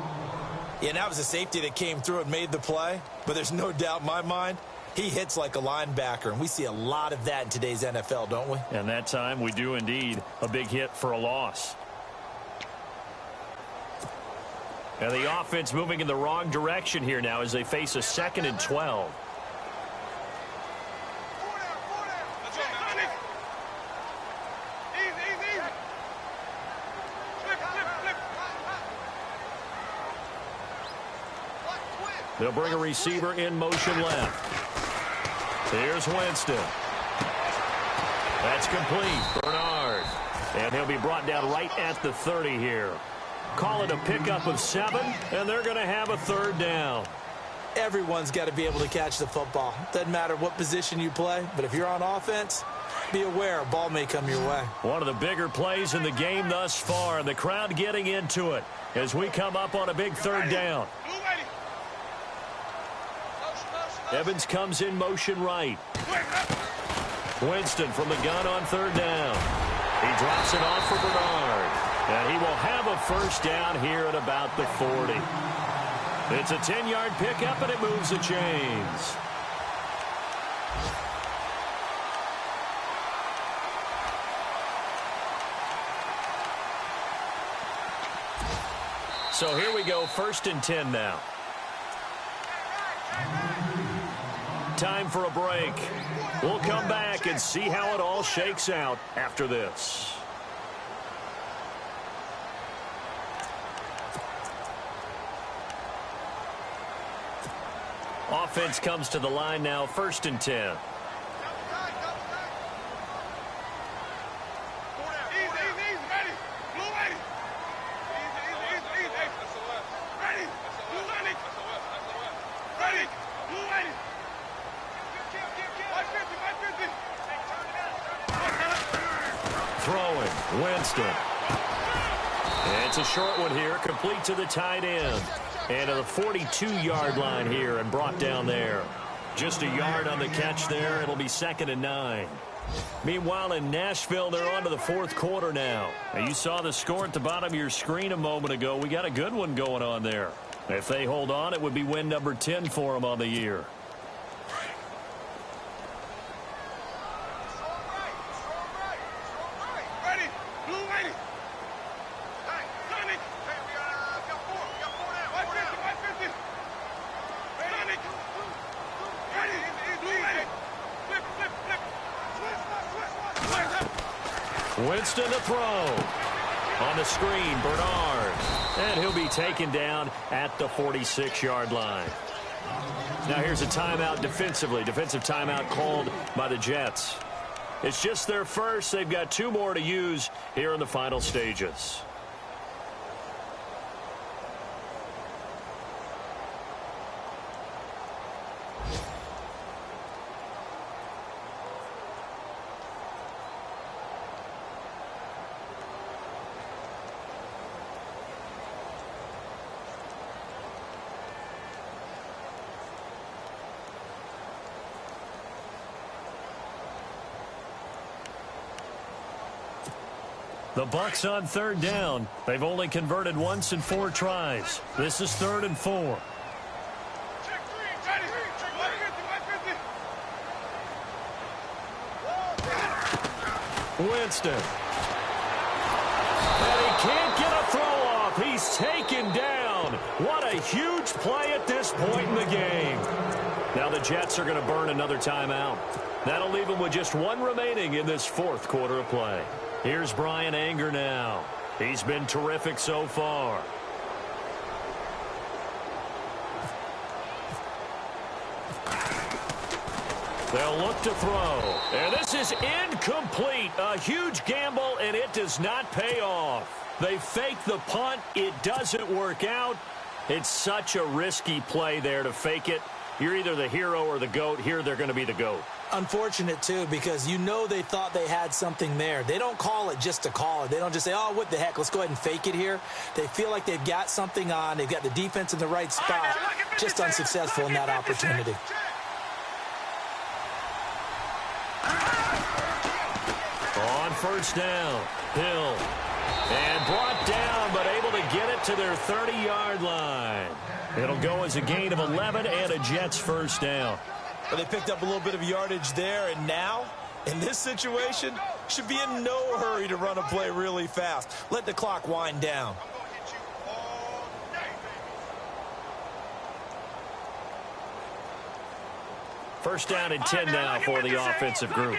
Yeah, and that was a safety that came through and made the play. But there's no doubt in my mind, he hits like a linebacker. And we see a lot of that in today's NFL, don't we? And that time we do indeed. A big hit for a loss. And the offense moving in the wrong direction here now as they face a 2nd and 12. They'll bring a receiver in motion left. Here's Winston. That's complete. Bernard. And he'll be brought down right at the 30 here. Call it a pickup of 7, and they're going to have a 3rd down. Everyone's got to be able to catch the football. Doesn't matter what position you play, but if you're on offense, be aware a ball may come your way. One of the bigger plays in the game thus far, and the crowd getting into it as we come up on a big 3rd down. Evans comes in motion right. Winston from the gun on 3rd down. He drops it off for Bernard. And he will have a 1st down here at about the 40. It's a 10-yard pickup, and it moves the chains. So here we go, 1st and 10 now. Time for a break. We'll come back and see how it all shakes out after this. Offense comes to the line now, 1st and 10. Throwing, Winston. It's a short one here, complete to the tight end. And to the 42-yard line here and brought down there. Just a yard on the catch there. It'll be 2nd and 9. Meanwhile, in Nashville, they're on to the 4th quarter now. You saw the score at the bottom of your screen a moment ago. We got a good one going on there. If they hold on, it would be win number 10 for them on the year. Winston to throw. On the screen, Bernard. And he'll be taken down at the 46-yard line. Now here's a timeout defensively. Defensive timeout called by the Jets. It's just their first. They've got 2 more to use here in the final stages. The Bucs on third down. They've only converted once in 4 tries. This is 3rd and 4. Winston. And he can't get a throw off. He's taken down. What a huge play at this point in the game. Now the Jets are going to burn another timeout. That'll leave them with just 1 remaining in this 4th quarter of play. Here's Brian Anger now. He's been terrific so far. They'll look to throw. And this is incomplete. A huge gamble, and it does not pay off. They fake the punt. It doesn't work out. It's such a risky play there to fake it. You're either the hero or the GOAT. Here they're going to be the GOAT. Unfortunate, too, because you know they thought they had something there. They don't call it just to call it. They don't just say, oh, what the heck, let's go ahead and fake it here. They feel like they've got something on. They've got the defense in the right spot. Just unsuccessful in that opportunity. On first down, Hill. And brought down, but able to get it to their 30-yard line. It'll go as a gain of 11 and a Jets first down. Well, they picked up a little bit of yardage there, and now, in this situation, should be in no hurry to run a play really fast. Let the clock wind down. First down and 10 now for the offensive group.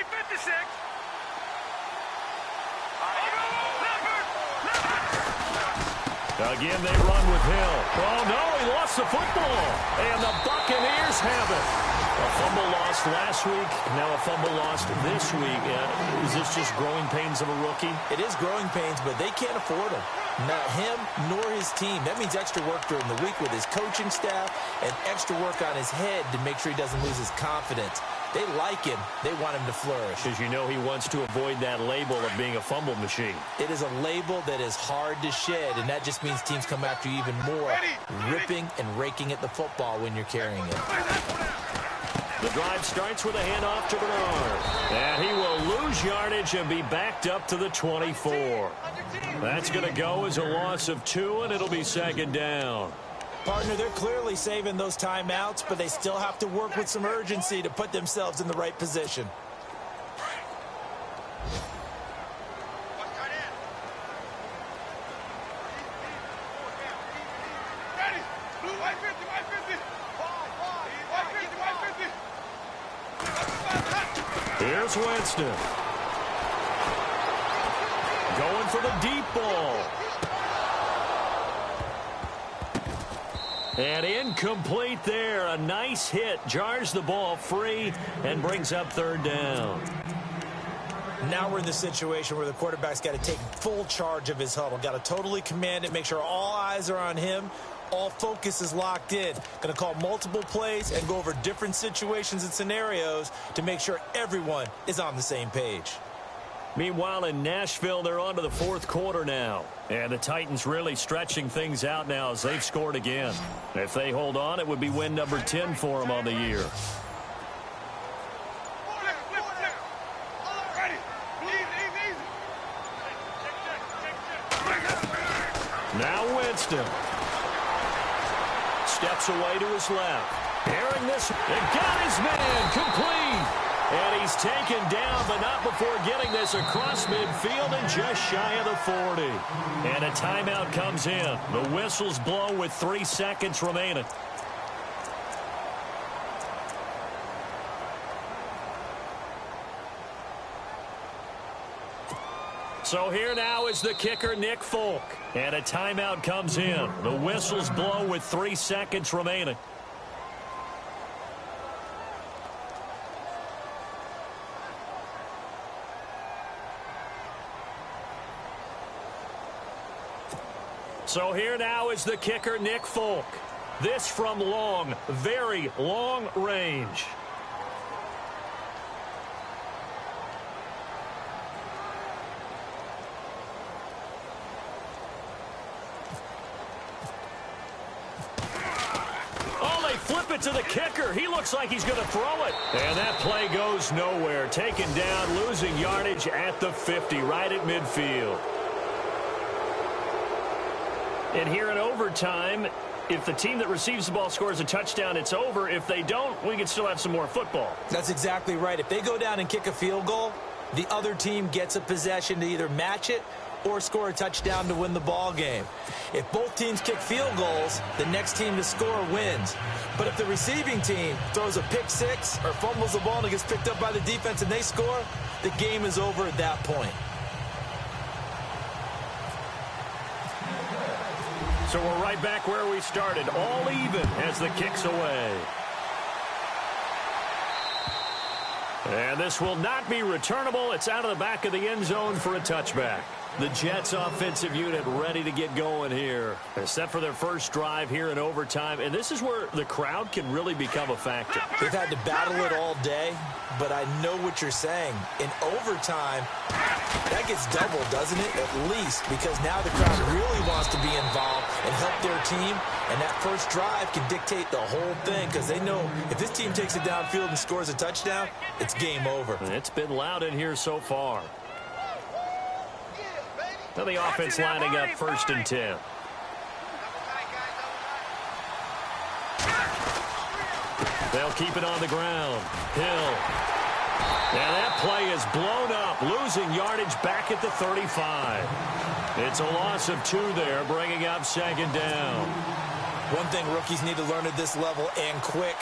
Again, they run with Hill. Oh, no, he lost the football. And the Buccaneers have it. A fumble lost last week, now a fumble lost this week. Is this just growing pains of a rookie? It is growing pains, but they can't afford him. Not him nor his team. That means extra work during the week with his coaching staff and extra work on his head to make sure he doesn't lose his confidence. They like him. They want him to flourish. Because you know he wants to avoid that label of being a fumble machine. It is a label that is hard to shed, and that just means teams come after you even more, ripping and raking at the football when you're carrying it. The drive starts with a handoff to Bernard. And he will lose yardage and be backed up to the 24. That's going to go as a loss of 2, and it'll be 2nd down. Partner, they're clearly saving those timeouts, but they still have to work with some urgency to put themselves in the right position. Here's Winston. Going for the deep ball. And incomplete there. A nice hit. Jars the ball free and brings up 3rd down. Now we're in the situation where the quarterback's got to take full charge of his huddle. Got to totally command it, make sure all eyes are on him. All focus is locked in. Going to call multiple plays and go over different situations and scenarios to make sure everyone is on the same page. Meanwhile, in Nashville, they're on to the 4th quarter now. And the Titans really stretching things out now as they've scored again. If they hold on, it would be win number 10 for them on the year. Now Winston. Steps away to his left. Airing this. And got his man complete. And he's taken down, but not before getting this across midfield and just shy of the 40. And a timeout comes in. The whistles blow with 3 seconds remaining. So here now is the kicker, Nick Folk. And a timeout comes in. The whistles blow with 3 seconds remaining. So here now is the kicker, Nick Folk. This from long, very long range. Oh, they flip it to the kicker. He looks like he's going to throw it. And that play goes nowhere. Taken down, losing yardage at the 50, right at midfield. And here in overtime, if the team that receives the ball scores a touchdown, it's over. If they don't, we can still have some more football. That's exactly right. If they go down and kick a field goal, the other team gets a possession to either match it or score a touchdown to win the ball game. If both teams kick field goals, the next team to score wins. But if the receiving team throws a pick six or fumbles the ball and it gets picked up by the defense and they score, the game is over at that point. So we're right back where we started, all even as the kick's away. And this will not be returnable. It's out of the back of the end zone for a touchback. The Jets offensive unit ready to get going here. They're set for their first drive here in overtime, and this is where the crowd can really become a factor. They've had to battle it all day, but I know what you're saying. In overtime, that gets doubled, doesn't it? At least, because now the crowd really wants to be involved and help their team, and that first drive can dictate the whole thing because they know if this team takes it downfield and scores a touchdown, it's game over. It's been loud in here so far. Now the offense lining up 1st and 10. They'll keep it on the ground. Hill. And that play is blown up, losing yardage back at the 35. It's a loss of 2 there, bringing up 2nd down. One thing rookies need to learn at this level, and quick,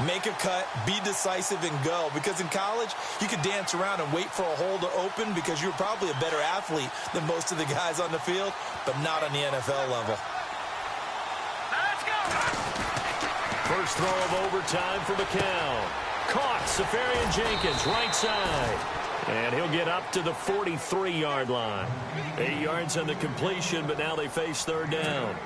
make a cut, be decisive, and go. Because in college, you could dance around and wait for a hole to open because you're probably a better athlete than most of the guys on the field, but not on the NFL level. Let's go. First throw of overtime for McCown. Caught, Safarian Jenkins, right side. And he'll get up to the 43-yard line. 8 yards on the completion, but now they face 3rd down.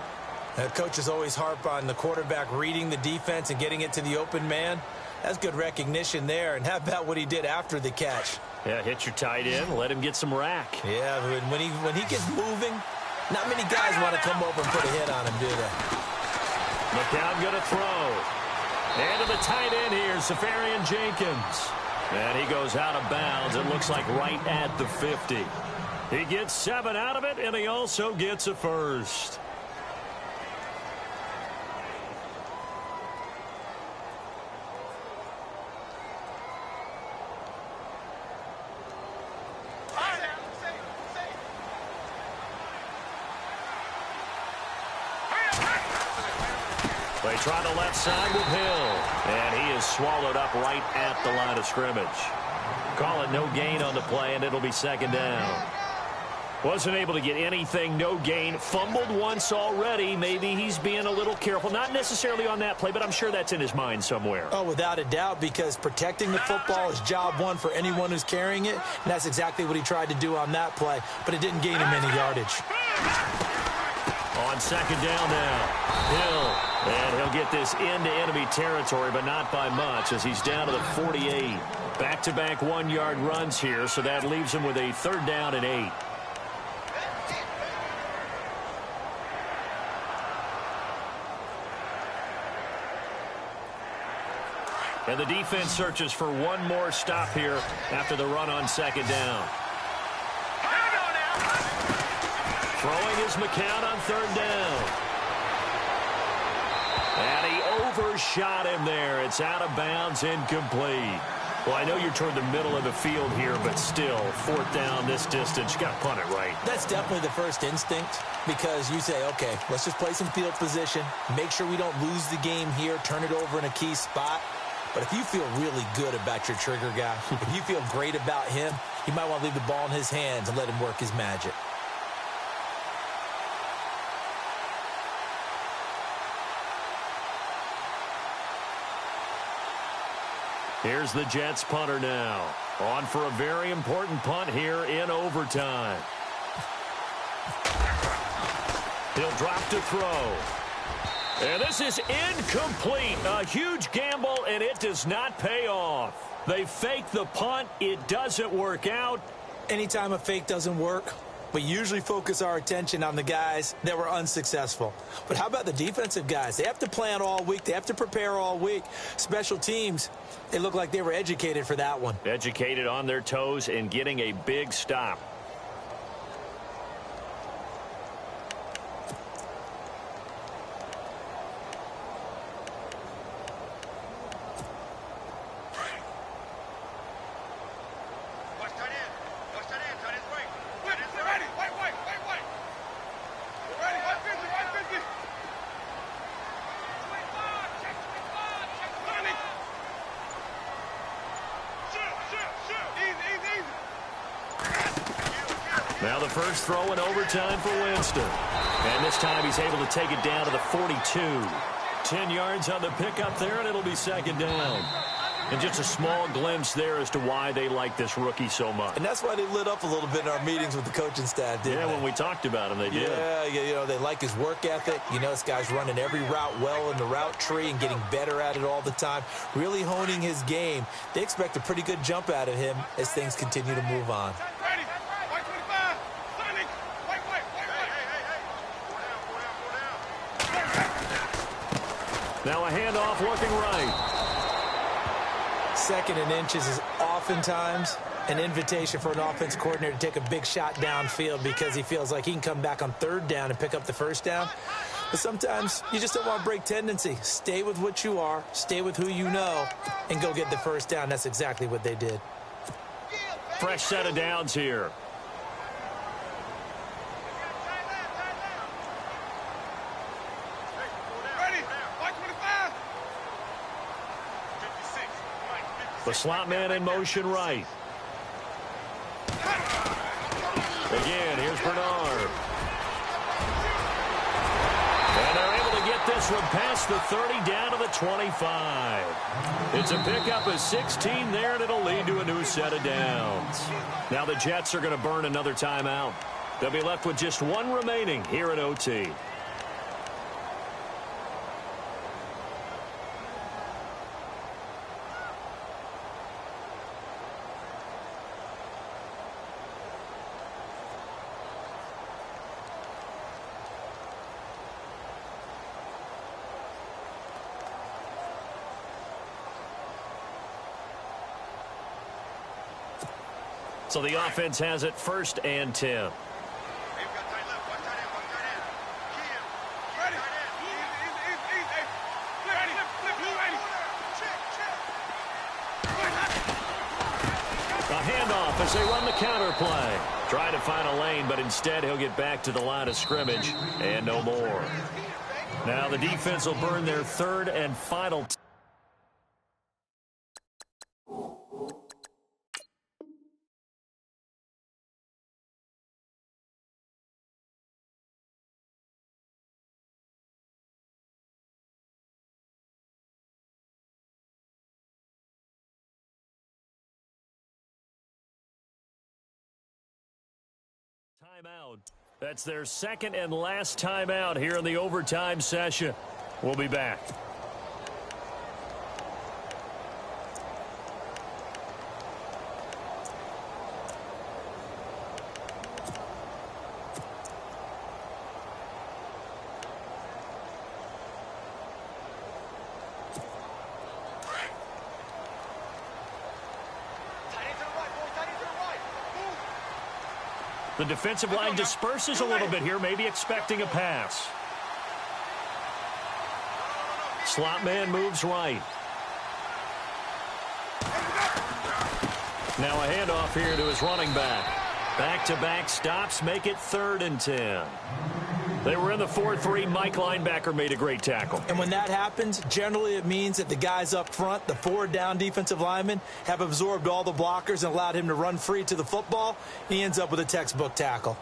Coaches always harp on the quarterback reading the defense and getting it to the open man. That's good recognition there. And how about what he did after the catch? Yeah, hit your tight end, let him get some rack. Yeah, but when he gets moving, not many guys want to come over and put a hit on him, do they? McCown going to throw. And to the tight end here, Safarian Jenkins. And he goes out of bounds. It looks like right at the 50. He gets 7 out of it, and he also gets a first. They try the left side with Hill, and he is swallowed up right at the line of scrimmage. Call it no gain on the play, and it'll be 2nd down. Wasn't able to get anything, no gain. Fumbled once already. Maybe he's being a little careful. Not necessarily on that play, but I'm sure that's in his mind somewhere. Oh, without a doubt, because protecting the football is job one for anyone who's carrying it, and that's exactly what he tried to do on that play, but it didn't gain him any yardage. On 2nd down now, Hill. And he'll get this into enemy territory, but not by much, as he's down to the 48. Back-to-back 1-yard runs here, so that leaves him with a 3rd down and 8. And the defense searches for one more stop here after the run on 2nd down. Throwing is McCown on 3rd down. And he overshot him there. It's out of bounds, incomplete. Well, I know you're toward the middle of the field here, but still, 4th down this distance. You got to punt it right. That's definitely the first instinct, because you say, okay, let's just play some field position, make sure we don't lose the game here, turn it over in a key spot. But if you feel really good about your trigger guy, if you feel great about him, you might want to leave the ball in his hands and let him work his magic. Here's the Jets punter now. On for a very important punt here in overtime. He'll drop to throw. And this is incomplete. A huge gamble, and it does not pay off. They fake the punt. It doesn't work out. Anytime a fake doesn't work, we usually focus our attention on the guys that were unsuccessful. But how about the defensive guys? They have to plan all week. They have to prepare all week. Special teams, they look like they were educated for that one. Educated on their toes and getting a big stop. Now the first throw in overtime for Winston. And this time he's able to take it down to the 42. 10 yards on the pickup there, and it'll be second down. And just a small glimpse there as to why they like this rookie so much. And that's why they lit up a little bit in our meetings with the coaching staff, didn't they? Yeah, when we talked about him, they did. Yeah, you know, they like his work ethic. You know, this guy's running every route well in the route tree and getting better at it all the time, really honing his game. They expect a pretty good jump out of him as things continue to move on. Now a handoff looking right. Second and inches is oftentimes an invitation for an offense coordinator to take a big shot downfield because he feels like he can come back on third down and pick up the first down. But sometimes you just don't want to break tendency. Stay with what you are, stay with who you know, and go get the first down. That's exactly what they did. Fresh set of downs here. The slot man in motion right. Again, here's Bernard. And they're able to get this one past the 30 down to the 25. It's a pickup of 16 there, and it'll lead to a new set of downs. Now the Jets are going to burn another timeout. They'll be left with just one remaining here at OT. So the offense has it first and 10. A handoff as they run the counter play. Try to find a lane, but instead he'll get back to the line of scrimmage and no more. Now the defense will burn their third and final. Timeout. That's their second and last timeout here in the overtime session. We'll be back. The defensive line disperses a little bit here, maybe expecting a pass. Slot man moves right. Now a handoff here to his running back. Back-to-back stops make it 3rd and 10. They were in the 4-3. Mike linebacker made a great tackle. And when that happens, generally it means that the guys up front, the 4 down defensive linemen, have absorbed all the blockers and allowed him to run free to the football. He ends up with a textbook tackle.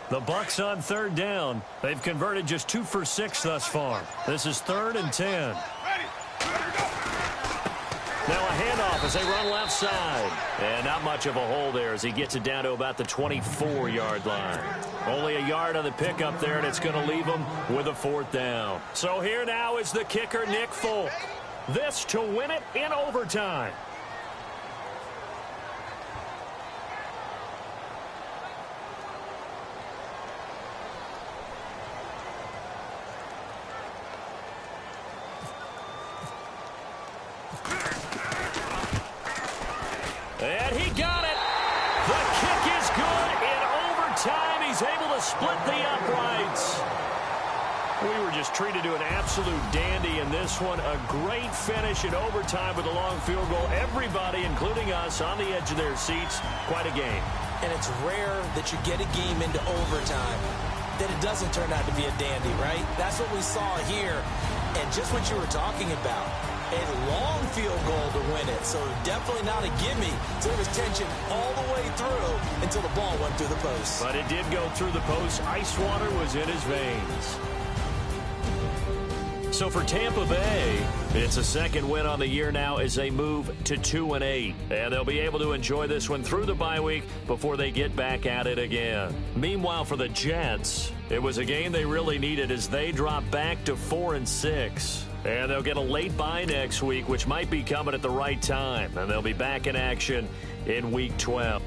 The Bucs on 3rd down. They've converted just 2 for 6 thus far. This is 3rd and 10. Now a handoff as they run left side. And not much of a hole there as he gets it down to about the 24-yard line. Only a yard on the pickup there, and it's going to leave him with a 4th down. So here now is the kicker, Nick Folk. This to win it in overtime. And he got it. The kick is good in overtime. He's able to split the uprights. We were just treated to an absolute dandy in this one. A great finish in overtime with a long field goal. Everybody, including us, on the edge of their seats. Quite a game. And it's rare that you get a game into overtime that it doesn't turn out to be a dandy, right? That's what we saw here. And just what you were talking about, a long field goal to win it. So definitely not a gimme. So there was tension all the way through until the ball went through the post. But it did go through the post. Ice water was in his veins. So for Tampa Bay, it's a second win on the year now as they move to 2-8. And they'll be able to enjoy this one through the bye week before they get back at it again. Meanwhile, for the Jets, it was a game they really needed as they drop back to 4-6. And they'll get a late bye next week, which might be coming at the right time. And they'll be back in action in Week 12.